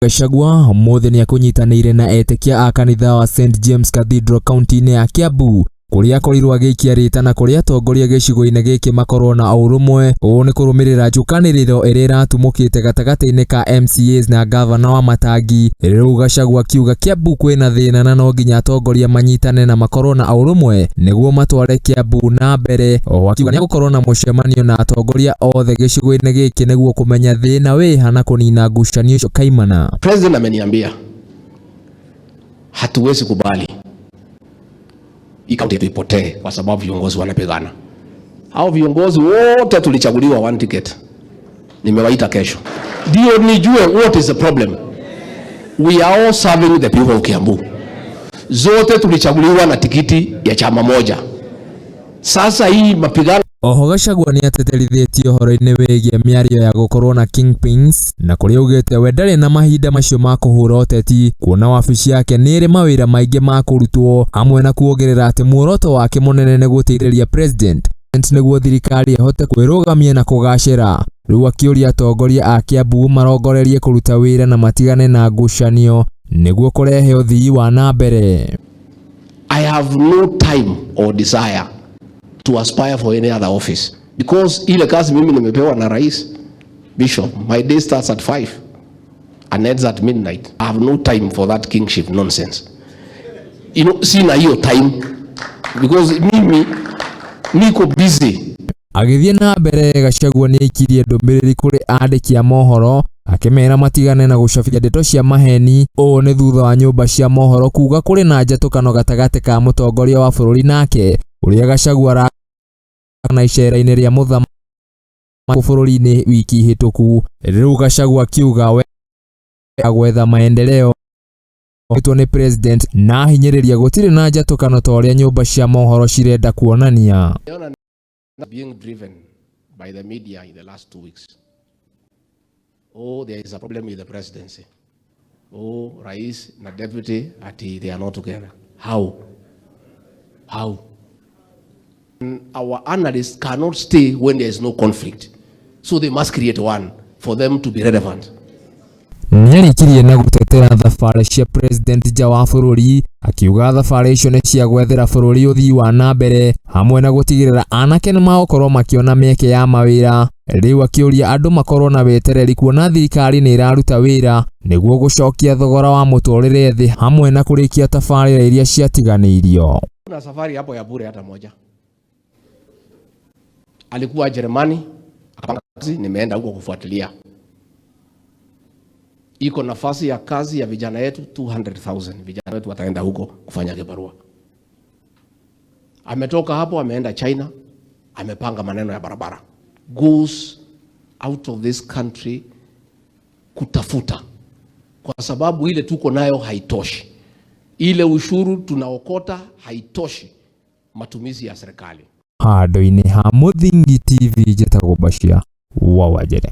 Gachagua mothe ni akunyitanire na etekia a kanitha wa St James Cathedral county-ini ya Kiambu kuria akorirwo agiikia Riitana kuria Atongoria gicigo-ini giki Makorwo na Urumwe uu ni kurumirira Njukaniriro iria iratumokite gatagati-ini ka MCAs na governor wa matangi. Riu Gachagua akiuga Kiambu kwina thina na no nginya Atongoria manyitane na Makorwo na Urumwe niguo matware Kiambu na mbere. Akiuga ni gukorwo na mucemanio na Atongoria othe gicigo-ini giki niguo kumenya thina wiha na kunina ngucanio icio kaimana. President ameniambia hatuwezi kubali ikaunti ipotee kwa sababu viongozi wanapigana. Hao viongozi wote tulichaguliwa one ticket. Nimewaita kesho ndio nijue what is the problem. We are all serving the people of Kiambu. Zote tulichaguliwa na tikiti ya chama moja. Sasa hii mapigano. Oho Gachagua ni ateterithitie uhoro-ini wigie miario ya gukorwo na kingpins na kuria ugite we ndari na mahinda macio ma kuhura uteti kuona wabici yake ni iri mawira maingi ma kurutwo amwe na kuongerera ati muoroto wake munene ni guteithĩrĩria president niguo thirikari ehote kwirugamia na kugacira. Riu akiuria Atongoria a Kiambu marongorerie kuruta wira na matigane na ngucanio niguo kurehe uthii wa na mbere. I have no time or desire to aspire for any other office because ile kazi mimi nimepewa na rais bishop. My day starts at 5 and ends at midnight. I have no time for that kingship nonsense. You know, sina hiyo time because mimi niko busy. Agithie na mbere Gachagua ni ikirie ndumiriri kuri andiki a mohoro akimera matigane na gucabithia ndeto cia maheni. O ni thutha wa nyumba cia mohoro kuga kuri na njatukano gatagati ka mutongoria wa bururi nake uria Gachagua na icera-ini ria muthamaki bururi-ini wiki hituku. Riu Gachagua akiuga we agwetha maendeleo itwo ni president na hinyiriria gutiri na njatukano ta uria nyumba cia mohoro cirenda kuonania. Being driven by the media in the last 2 weeks. Oh, there is a problem with the presidency. Oh, rais na deputy ati they are not together. How? Our analysts cannot stay when there is no conflict, so they must create one for them to be relevant. Niarikirie na gutetera thabari cia president ja wa bururi akiuga thabari icio ni cia gwethera bururi uthii wa na mbere hamwe na gutigirira anake ni magokorwo makiona mieke ya mawira. Riu akiuria andu makorwo na wetereri kuona thirikari ni iraruta wira niguo gucokia thogora wa muturire thi hamwe na kurikia tabarĩra iria ciatiganĩirio. Kuna safari hapo ya bure hata moja. Alikuwa Jerumani akapanga kazi, nimeenda huko kufuatilia. Iko nafasi ya kazi ya vijana yetu 200,000. Vijana wetu wataenda huko kufanya kibarua. Ametoka hapo ameenda China, amepanga maneno ya barabara. Goes out of this country kutafuta. Kwa sababu ile tuko nayo haitoshi. Ile ushuru tunaokota haitoshi matumizi ya serikali. Hado-ini ha Muthingi TV jetagwo Bashia wa Wajere.